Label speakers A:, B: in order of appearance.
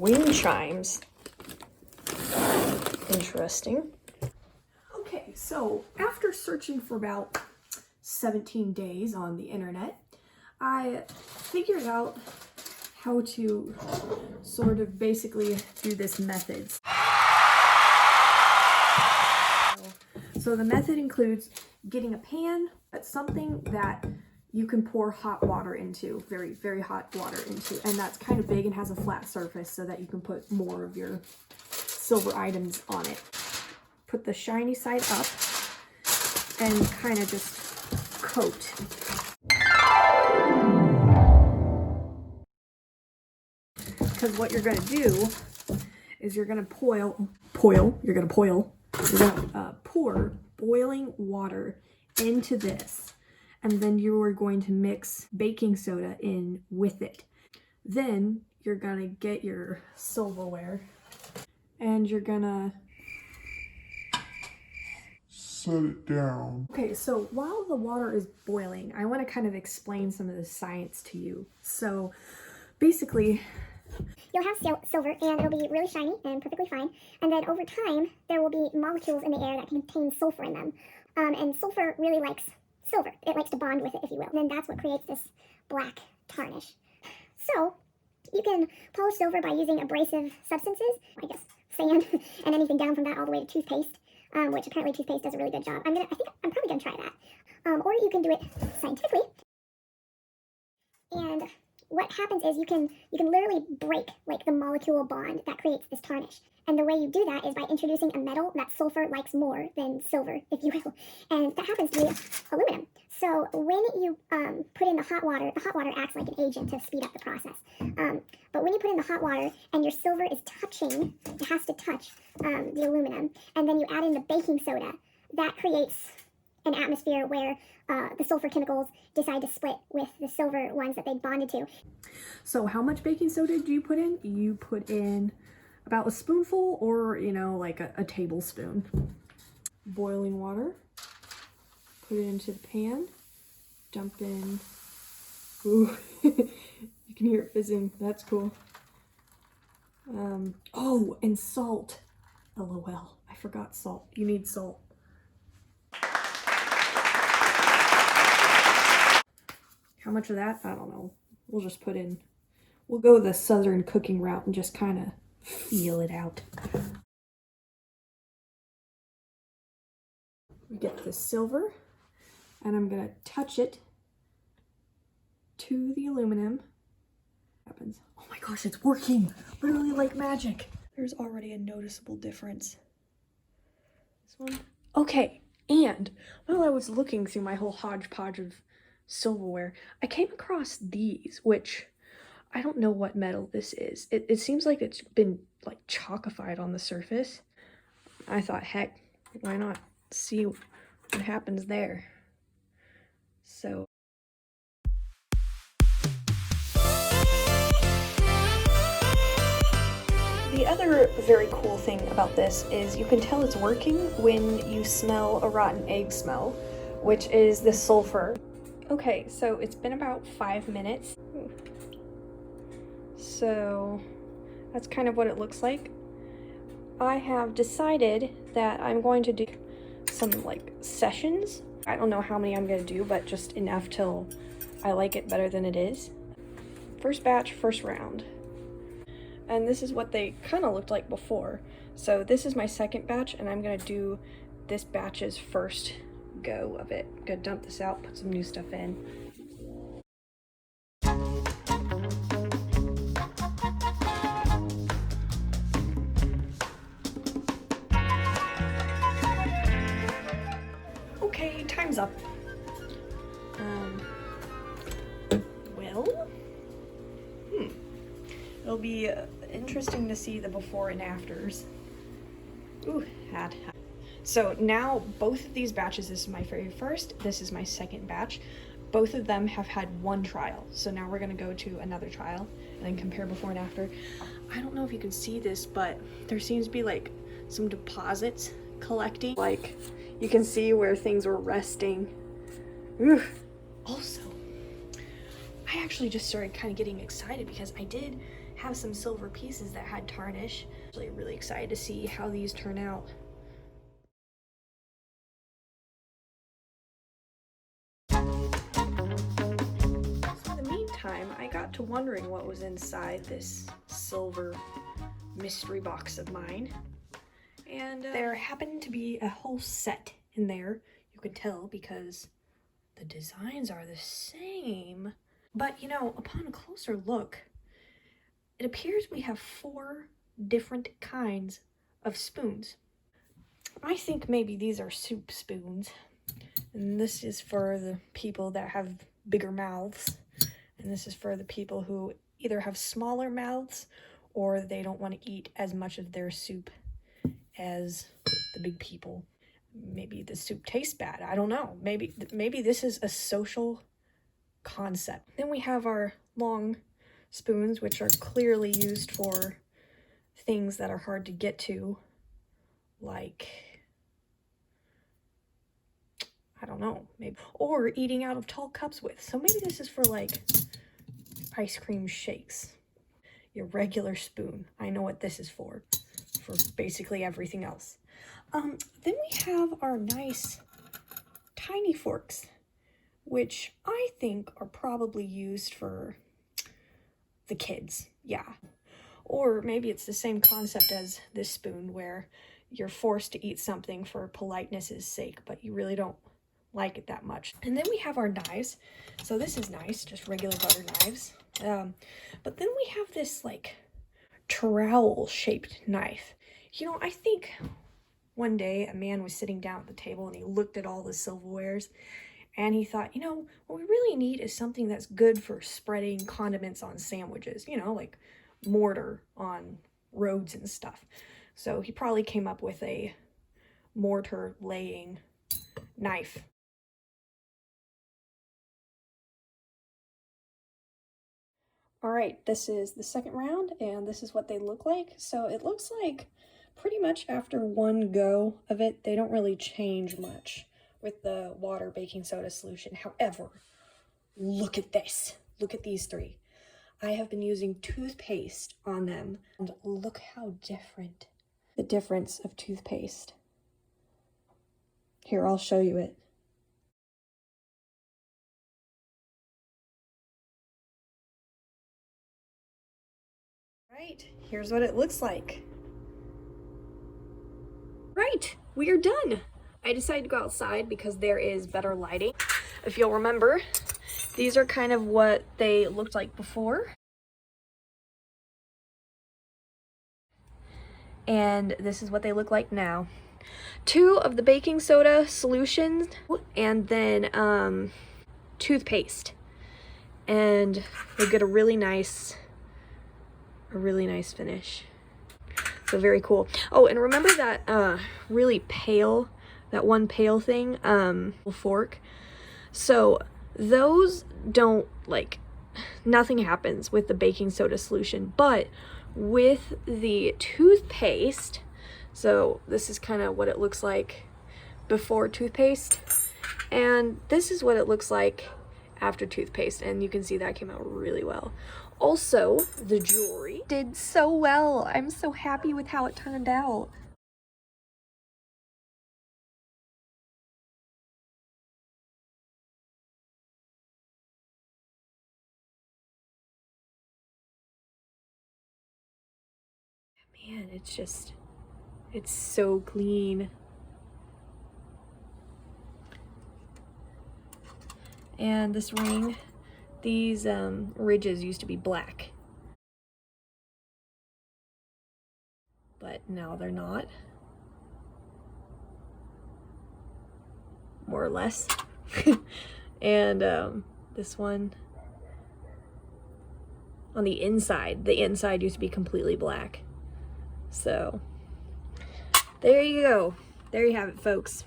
A: wind chimes. Interesting. Okay, so after searching for about 17 days on the internet, I figured out how to sort of basically do this method. So the method includes getting a pan, but something that you can pour hot water into, very, very hot water into, and that's kind of big and has a flat surface so that you can put more of your silver items on it. Put the shiny side up and kind of just coat. Because what you're gonna do is you're gonna pour boiling water into this, and then you are going to mix baking soda in with it. Then you're gonna get your silverware and you're gonna
B: set it down.
A: Okay, so while the water is boiling, I want to kind of explain some of the science to you. So basically,
C: you'll have silver and it'll be really shiny and perfectly fine. And then over time, there will be molecules in the air that contain sulfur in them. And sulfur really likes silver. It likes to bond with it, if you will. And then that's what creates this black tarnish. So you can polish silver by using abrasive substances, I guess sand, and anything down from that all the way to toothpaste, which apparently toothpaste does a really good job. I think I'm probably gonna try that. Or you can do it scientifically. And what happens is you can literally break like the molecule bond that creates this tarnish. And the way you do that is by introducing a metal that sulfur likes more than silver, if you will. And that happens to be aluminum. So when you put in the hot water acts like an agent to speed up the process. But when you put in the hot water and your silver is touching, it has to touch the aluminum, and then you add in the baking soda, that creates an atmosphere where the sulfur chemicals decide to split with the silver ones that they bonded to.
A: So how much baking soda do you put in? You put in about a spoonful, or like a tablespoon. Boiling water, put it into the pan, dump in, ooh, you can hear it fizzing, that's cool. Oh, and salt, LOL, I forgot salt, you need salt. How much of that? I don't know. We'll just put in, we'll go the southern cooking route and just kind of feel it out. We get the silver, and I'm gonna touch it to the aluminum. Happens. Oh my gosh, it's working! Literally like magic. There's already a noticeable difference. This one. Okay, and while I was looking through my whole hodgepodge of silverware, I came across these, which I don't know what metal this is. It seems like it's been like chalkified on the surface. I thought, heck, why not see what happens there? So the other very cool thing about this is you can tell it's working when you smell a rotten egg smell, which is the sulfur. Okay, so it's been about 5 minutes. So that's kind of what it looks like. I have decided that I'm going to do some like sessions. I don't know how many I'm going to do, but just enough till I like it better than it is. First batch, first round. And this is what they kind of looked like before. So this is my second batch, and I'm going to do this batch's first go of it. I'm gonna dump this out, put some new stuff in. Okay, time's up. Well, it'll be interesting to see the before and afters. Ooh, had. So now both of these batches, this is my very first, this is my second batch. Both of them have had one trial. So now we're gonna go to another trial and then compare before and after. I don't know if you can see this, but there seems to be like some deposits collecting. Like you can see where things were resting. Ooh. Also, I actually just started kind of getting excited because I did have some silver pieces that had tarnish. Actually really excited to see how these turn out. So in the meantime, I got to wondering what was inside this silver mystery box of mine. And there happened to be a whole set in there. You could tell because the designs are the same. But, you know, upon a closer look, it appears we have 4 different kinds of spoons. I think maybe these are soup spoons. And this is for the people that have bigger mouths. And this is for the people who either have smaller mouths or they don't want to eat as much of their soup as the big people. Maybe the soup tastes bad. I don't know. Maybe this is a social concept. Then we have our long spoons, which are clearly used for things that are hard to get to, like, I don't know, maybe, or eating out of tall cups with. So maybe this is for like ice cream shakes. Your regular spoon. I know what this is for basically everything else. Then we have our nice tiny forks, which I think are probably used for the kids, yeah. Or maybe it's the same concept as this spoon, where you're forced to eat something for politeness' sake, but you really don't like it that much. And then we have our knives. So this is nice, just regular butter knives. But then we have this like trowel-shaped knife. You know, I think one day a man was sitting down at the table and he looked at all the silverwares and he thought, you know, what we really need is something that's good for spreading condiments on sandwiches, you know, like mortar on roads and stuff. So he probably came up with a mortar laying knife. All right, this is the second round and this is what they look like. So it looks like pretty much after one go of it, they don't really change much with the water baking soda solution. However, look at this. Look at these 3. I have been using toothpaste on them, and look how different. The difference of toothpaste. Here, I'll show you it. Right, here's what it looks like. Right, we are done. I decided to go outside because there is better lighting. If you'll remember, these are kind of what they looked like before. And this is what they look like now. 2 of the baking soda solutions and then toothpaste. And they get a really nice finish. So very cool. Oh, and remember that really pale, that one pale thing, fork? So those don't, like, nothing happens with the baking soda solution, but with the toothpaste, so this is kind of what it looks like before toothpaste, and this is what it looks like after toothpaste, and you can see that came out really well. Also, the jewelry did so well. I'm so happy with how it turned out. Man, it's so clean. And this ring, these ridges used to be black, but now they're not, more or less. And this one on the inside used to be completely black. So there you go. There you have it, folks.